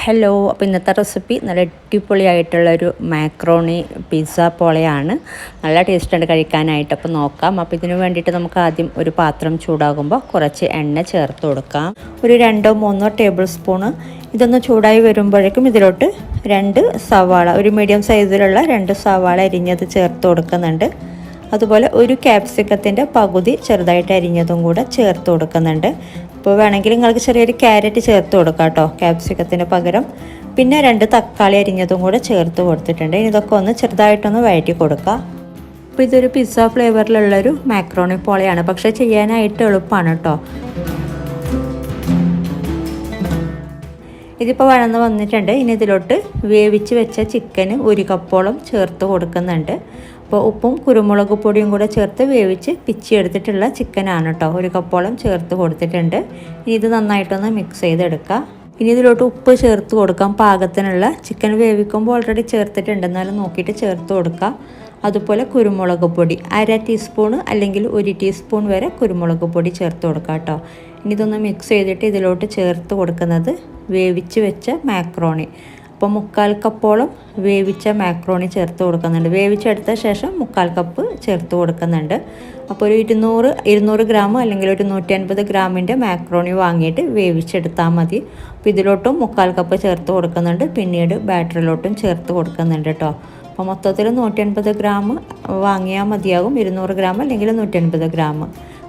Hello, അപ്പോൾ ഇന്നത്തെ recipe നല്ല അടിപൊളിയായിട്ടുള്ളൊരു മാക്രോണി പിസ്സ പോലെയാണ്. നല്ല ടേസ്റ്റുണ്ട് കഴിക്കാനായിട്ട്. അപ്പോൾ നോക്കാം. അപ്പോൾ ഇതിന് വേണ്ടിയിട്ട് നമുക്ക് ആദ്യം ഒരു പാത്രം ചൂടാകുമ്പോൾ കുറച്ച് എണ്ണ ചേർത്ത് കൊടുക്കാം. ഒരു 2-3 ടേബിൾ സ്പൂണ്. ഇതൊന്ന് ചൂടായി വരുമ്പോഴേക്കും ഇതിലോട്ട് 2 സവാള, ഒരു മീഡിയം സൈസിലുള്ള 2 സവാള അരിഞ്ഞത് ചേർത്ത് കൊടുക്കുന്നുണ്ട്. അതുപോലെ ഒരു ക്യാപ്സിക്കത്തിൻ്റെ പകുതി ചെറുതായിട്ട് അരിഞ്ഞതും കൂടെ ചേർത്ത് കൊടുക്കുന്നുണ്ട്. അപ്പോൾ വേണമെങ്കിൽ നിങ്ങൾക്ക് ചെറിയൊരു ക്യാരറ്റ് ചേർത്ത് കൊടുക്കാം കേട്ടോ, ക്യാപ്സിക്കത്തിന് പകരം. പിന്നെ 2 തക്കാളി അരിഞ്ഞതും കൂടെ ചേർത്ത് കൊടുത്തിട്ടുണ്ട്. ഇതൊക്കെ ഒന്ന് ചെറുതായിട്ടൊന്ന് വഴറ്റി കൊടുക്കുക. അപ്പോൾ ഇതൊരു പിസ്സ ഫ്ലേവറിലുള്ളൊരു മാക്രോണി പോലെയാണ്, പക്ഷേ ചെയ്യാനായിട്ട് എളുപ്പമാണ് കേട്ടോ. ഇതിപ്പോൾ വഴന്ന് വന്നിട്ടുണ്ട്. ഇനി ഇതിലോട്ട് വേവിച്ച് വെച്ച ചിക്കന് 1 കപ്പോളം ചേർത്ത് കൊടുക്കുന്നുണ്ട്. അപ്പോൾ ഉപ്പും കുരുമുളക് പൊടിയും കൂടെ ചേർത്ത് വേവിച്ച് പിച്ചിയെടുത്തിട്ടുള്ള ചിക്കനാണ് കേട്ടോ. 1 കപ്പോളം ചേർത്ത് കൊടുത്തിട്ടുണ്ട്. ഇനി ഇത് നന്നായിട്ടൊന്ന് മിക്സ് ചെയ്തെടുക്കുക. ഇനി ഇതിലോട്ട് ഉപ്പ് ചേർത്ത് കൊടുക്കാം പാകത്തിനുള്ള. ചിക്കൻ വേവിക്കുമ്പോൾ ഓൾറെഡി ചേർത്തിട്ടുണ്ട്, എന്നാലും നോക്കിയിട്ട് ചേർത്ത് കൊടുക്കുക. അതുപോലെ കുരുമുളക് പൊടി 1/2 ടീസ്പൂൺ അല്ലെങ്കിൽ 1 ടീസ്പൂൺ വരെ കുരുമുളക് പൊടി ചേർത്ത് കൊടുക്കുക കേട്ടോ. ഇനി ഇതൊന്ന് മിക്സ് ചെയ്തിട്ട് ഇതിലോട്ട് ചേർത്ത് കൊടുക്കുന്നത് വേവിച്ച് വെച്ച മാക്രോണി. അപ്പോൾ 1/4 കപ്പോളം വേവിച്ച മാക്രോണി ചേർത്ത് കൊടുക്കുന്നുണ്ട്. വേവിച്ചെടുത്ത ശേഷം 1/4 കപ്പ് ചേർത്ത് കൊടുക്കുന്നുണ്ട്. അപ്പോൾ ഒരു 200 ഗ്രാം അല്ലെങ്കിൽ ഒരു 150 ഗ്രാമിൻ്റെ മാക്രോണി വാങ്ങിയിട്ട് വേവിച്ചെടുത്താൽ മതി. അപ്പോൾ ഇതിലോട്ടും 1/4 കപ്പ് ചേർത്ത് കൊടുക്കുന്നുണ്ട്. പിന്നീട് ബാറ്ററിലോട്ടും ചേർത്ത് കൊടുക്കുന്നുണ്ട് കേട്ടോ. അപ്പോൾ മൊത്തത്തിൽ 150 ഗ്രാം വാങ്ങിയാൽ മതിയാകും. 200 ഗ്രാം അല്ലെങ്കിൽ 150 ഗ്രാം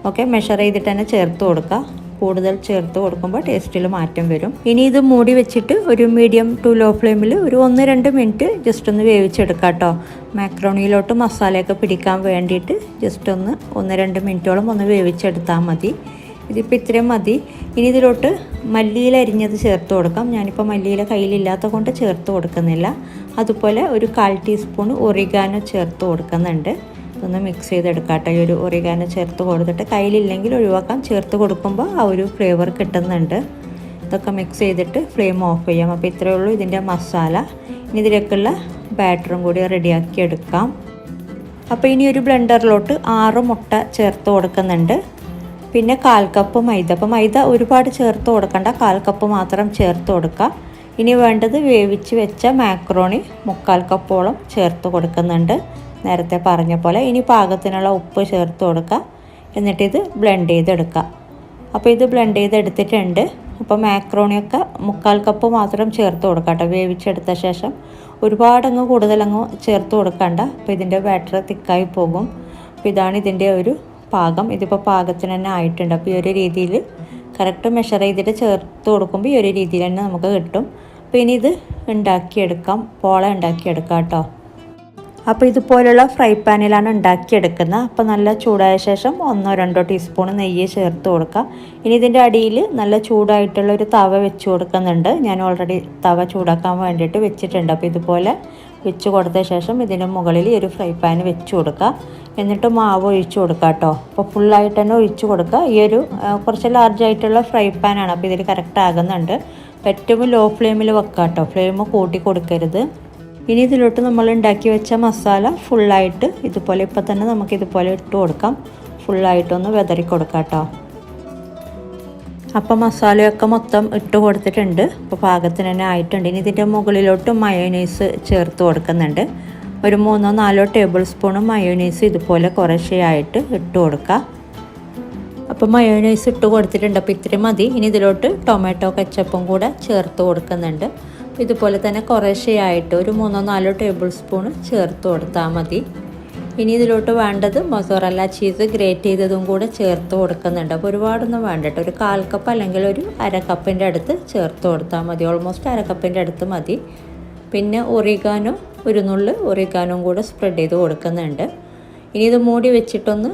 ഓക്കെ മെഷർ ചെയ്തിട്ട് തന്നെ ചേർത്ത് കൊടുക്കുക. കൂടുതൽ ചേർത്ത് കൊടുക്കുമ്പോൾ ടേസ്റ്റിൽ മാറ്റം വരും. ഇനി ഇത് മൂടി വെച്ചിട്ട് ഒരു മീഡിയം ടു ലോ ഫ്ലെയിമിൽ ഒരു 1-2 മിനിറ്റ് ജസ്റ്റ് ഒന്ന് വേവിച്ചെടുക്കാം കേട്ടോ. മാക്രോണിയിലോട്ട് മസാലയൊക്കെ പിടിക്കാൻ വേണ്ടിയിട്ട് ജസ്റ്റ് 1-2 മിനിറ്റോളം ഒന്ന് വേവിച്ചെടുത്താൽ മതി. ഇതിപ്പോൾ ഇത്രയും മതി. ഇനി ഇതിലോട്ട് മല്ലിയില അരിഞ്ഞത് ചേർത്ത് കൊടുക്കാം. ഞാനിപ്പോൾ മല്ലിയില കയ്യിലില്ലാത്ത കൊണ്ട് ചേർത്ത് കൊടുക്കുന്നില്ല. അതുപോലെ ഒരു 1/4 ടീസ്പൂൺ ഒറിഗാനോ ചേർത്ത് കൊടുക്കുന്നുണ്ട്. ഒന്ന് മിക്സ് ചെയ്തെടുക്കാം കേട്ടോ. ഈ ഒരു ഒറിഗാനോ ചേർത്ത് കൊടുത്തിട്ട് കയ്യിലില്ലെങ്കിൽ ഒഴിവാക്കാം. ചേർത്ത് കൊടുക്കുമ്പോൾ ആ ഒരു ഫ്ലേവർ കിട്ടുന്നുണ്ട്. ഇതൊക്കെ മിക്സ് ചെയ്തിട്ട് ഫ്ലെയിം ഓഫ് ചെയ്യാം. അപ്പോൾ ഇത്രയേ ഉള്ളൂ ഇതിൻ്റെ മസാല. ഇനി ഇതിലേക്കുള്ള ബാറ്ററും കൂടി റെഡിയാക്കി എടുക്കാം. അപ്പോൾ ഇനി ഒരു ബ്ലെൻഡറിലോട്ട് 6 മുട്ട ചേർത്ത് കൊടുക്കുന്നുണ്ട്. പിന്നെ 1/4 കപ്പ് മൈദ. അപ്പോൾ മൈദ ഒരുപാട് ചേർത്ത് കൊടുക്കണ്ട, 1/4 കപ്പ് മാത്രം ചേർത്ത് കൊടുക്കുക. ഇനി വേണ്ടത് വേവിച്ച് വെച്ച മാക്രോണി 1/4 കപ്പോളം ചേർത്ത് കൊടുക്കുന്നുണ്ട്, നേരത്തെ പറഞ്ഞ പോലെ. ഇനി പാകത്തിനുള്ള ഉപ്പ് ചേർത്ത് കൊടുക്കുക. എന്നിട്ട് ഇത് ബ്ലെൻഡ് ചെയ്തെടുക്കുക. അപ്പോൾ ഇത് ബ്ലെൻഡ് ചെയ്തെടുത്തിട്ടുണ്ട്. അപ്പോൾ മാക്രോണിയൊക്കെ 1/4 കപ്പ് മാത്രം ചേർത്ത് കൊടുക്കുക കേട്ടോ, വേവിച്ചെടുത്ത ശേഷം. ഒരുപാടങ്ങ് കൂടുതലങ്ങ് ചേർത്ത് കൊടുക്കണ്ട, അപ്പോൾ ഇതിൻ്റെ ബാറ്റർ തിക്കായി പോകും. അപ്പോൾ ഇതാണ് ഇതിൻ്റെ ഒരു പാകം. ഇതിപ്പോൾ പാകത്തിന് തന്നെ ആയിട്ടുണ്ട്. അപ്പോൾ ഈ ഒരു രീതിയിൽ കറക്റ്റ് മെഷർ ചെയ്തിട്ട് ചേർത്ത് കൊടുക്കുമ്പോൾ ഈ ഒരു രീതിയിൽ തന്നെ നമുക്ക് കിട്ടും. അപ്പോൾ ഇനി ഇത് ഉണ്ടാക്കിയെടുക്കാം, പോള ഉണ്ടാക്കിയെടുക്കാം കേട്ടോ. അപ്പോൾ ഇതുപോലുള്ള ഫ്രൈ പാനിലാണ് ഉണ്ടാക്കിയെടുക്കുന്നത്. അപ്പോൾ നല്ല ചൂടായ ശേഷം 1-2 ടീസ്പൂൺ നെയ്യ് ചേർത്ത് കൊടുക്കുക. ഇനി ഇതിൻ്റെ അടിയിൽ നല്ല ചൂടായിട്ടുള്ള ഒരു തവ വെച്ച് കൊടുക്കുന്നുണ്ട്. ഞാൻ ഓൾറെഡി തവ ചൂടാക്കാൻ വേണ്ടിയിട്ട് വെച്ചിട്ടുണ്ട്. അപ്പോൾ ഇതുപോലെ വെച്ച് കൊടുത്ത ശേഷം ഇതിന് മുകളിൽ ഒരു ഫ്രൈ പാൻ വെച്ച് കൊടുക്കുക. എന്നിട്ട് മാവ് ഒഴിച്ച് കൊടുക്കുക കേട്ടോ. അപ്പോൾ ഫുള്ളായിട്ട് തന്നെ ഒഴിച്ച് കൊടുക്കുക. ഈ ഒരു കുറച്ച് ലാർജായിട്ടുള്ള ഫ്രൈ പാനാണ്, അപ്പോൾ ഇതിൽ കറക്റ്റ് ആകുന്നുണ്ട്. ഏറ്റവും ലോ ഫ്ലെയിമിൽ വെക്കുക കേട്ടോ, ഫ്ലെയിം കൂട്ടി കൊടുക്കരുത്. ഇനി ഇതിലോട്ട് നമ്മൾ ഉണ്ടാക്കി വെച്ച മസാല ഫുള്ളായിട്ട് ഇതുപോലെ ഇപ്പോൾ തന്നെ നമുക്കിതുപോലെ ഇട്ട് കൊടുക്കാം. ഫുള്ളായിട്ടൊന്ന് വെതറി കൊടുക്കാം കേട്ടോ. അപ്പോൾ മസാലയൊക്കെ മൊത്തം ഇട്ട് കൊടുത്തിട്ടുണ്ട്. അപ്പോൾ പാകത്തിന് തന്നെ ആയിട്ടുണ്ട്. ഇനി ഇതിൻ്റെ മുകളിലോട്ട് മയോനൈസ് ചേർത്ത് കൊടുക്കുന്നുണ്ട്. ഒരു 3-4 ടേബിൾ സ്പൂൺ മയോനൈസ് ഇതുപോലെ കുറേശ്ശെയായിട്ട് ഇട്ട് കൊടുക്കുക. അപ്പോൾ മയോനൈസ് ഇട്ട് കൊടുത്തിട്ടുണ്ട്. അപ്പോൾ ഇത്രയും മതി. ഇനി ഇതിലോട്ട് ടൊമാറ്റോ കെച്ചപ്പും കൂടെ ചേർത്ത് കൊടുക്കുന്നുണ്ട്. ഇതുപോലെ തന്നെ കുറേശ്ശെയായിട്ട് ഒരു 3-4 ടേബിൾ സ്പൂൺ ചേർത്ത് കൊടുത്താൽ മതി. ഇനി ഇതിലോട്ട് വേണ്ടത് മൊസറല്ല ചീസ് ഗ്രേറ്റ് ചെയ്തതും കൂടെ ചേർത്ത് കൊടുക്കുന്നുണ്ട്. അപ്പോൾ ഒരുപാടൊന്നും വേണ്ട കേട്ടോ, ഒരു 1/4 കപ്പ് അല്ലെങ്കിൽ ഒരു 1/2 കപ്പിൻ്റെ അടുത്ത് ചേർത്ത് കൊടുത്താൽ മതി. ഓൾമോസ്റ്റ് 1/2 കപ്പിൻ്റെ അടുത്ത് മതി. പിന്നെ ഒറിഗാനോ, ഒരു നുള്ള് ഒറിഗാനോയും കൂടെ സ്പ്രെഡ് ചെയ്ത് കൊടുക്കുന്നുണ്ട്. ഇനി ഇത് മൂടി വെച്ചിട്ടൊന്ന്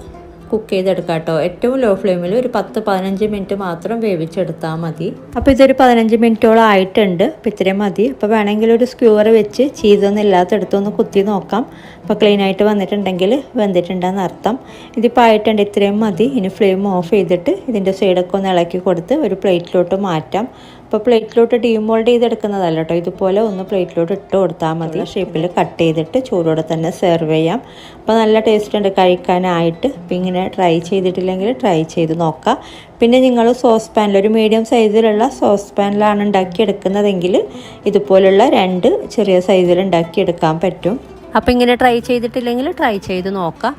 കുക്ക് ചെയ്തെടുക്കാം കേട്ടോ. ഏറ്റവും ലോ ഫ്ലെയിമിൽ ഒരു 10-15 മിനിറ്റ് മാത്രം വേവിച്ചെടുത്താൽ മതി. അപ്പോൾ ഇതൊരു 15 മിനിറ്റോളം ആയിട്ടുണ്ട്. അപ്പോൾ ഇത്രയും മതി. അപ്പോൾ വേണമെങ്കിൽ ഒരു സ്ക്യൂവർ വെച്ച് ചീസൊന്നും ഇല്ലാത്തടത്തൊന്ന് കുത്തി നോക്കാം. അപ്പോൾ ക്ലീൻ ആയിട്ട് വന്നിട്ടുണ്ടെങ്കിൽ വെന്തിട്ടുണ്ടെന്ന് അർത്ഥം. ഇതിപ്പോൾ ആയിട്ടുണ്ട്, ഇത്രയും മതി. ഇനി ഫ്ലെയിം ഓഫ് ചെയ്തിട്ട് ഇതിൻ്റെ സൈഡൊക്കെ ഒന്ന് ഇളക്കി കൊടുത്ത് ഒരു പ്ലേറ്റിലോട്ട് മാറ്റാം. ഇപ്പോൾ പ്ലേറ്റിലോട്ട് ഡീമോൾഡ് ചെയ്തെടുക്കുന്നതല്ല കേട്ടോ, ഇതുപോലെ ഒന്ന് പ്ലേറ്റിലോട്ട് ഇട്ട് കൊടുത്താൽ മതി. ഷേപ്പിൽ കട്ട് ചെയ്തിട്ട് ചൂടോടെ തന്നെ സെർവ് ചെയ്യാം. അപ്പോൾ നല്ല ടേസ്റ്റ് ഉണ്ട് കഴിക്കാനായിട്ട്. അപ്പോൾ ഇങ്ങനെ ട്രൈ ചെയ്തിട്ടില്ലെങ്കിൽ ട്രൈ ചെയ്ത് നോക്കാം. പിന്നെ നിങ്ങൾ സോസ് പാനിൽ, ഒരു മീഡിയം സൈസിലുള്ള സോസ് പാനിലാണ് ഉണ്ടാക്കിയെടുക്കുന്നതെങ്കിൽ ഇതുപോലുള്ള 2 ചെറിയ സൈസിൽ ഉണ്ടാക്കിയെടുക്കാൻ പറ്റും. അപ്പോൾ ഇങ്ങനെ ട്രൈ ചെയ്തിട്ടില്ലെങ്കിൽ ട്രൈ ചെയ്ത് നോക്കാം.